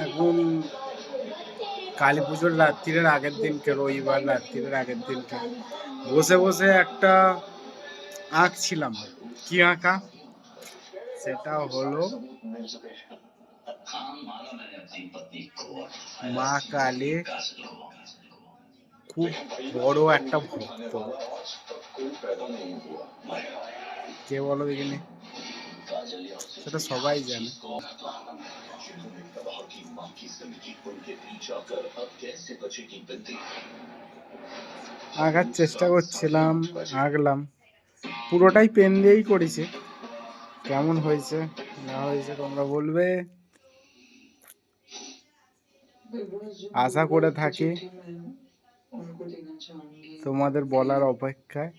এখন কালী পুজোর রাত্রির আগের দিনকে, রবিবার রাত্রির আগের দিনকে বসে বসে একটা আঁকছিলাম। কি আঁকা? সেটা হলো মা কালী খুব বড় একটা ভক্ত। কে বলো দেখিনি? সেটা সবাই জানে। আঁকার চেষ্টা করছিলাম, আঁকলাম, পুরোটাই পেন দিয়েই করেছি। কেমন হয়েছে না হয়েছে তোমরা বলবে। আশা করে থাকি তোমাদের বলার অপেক্ষায়।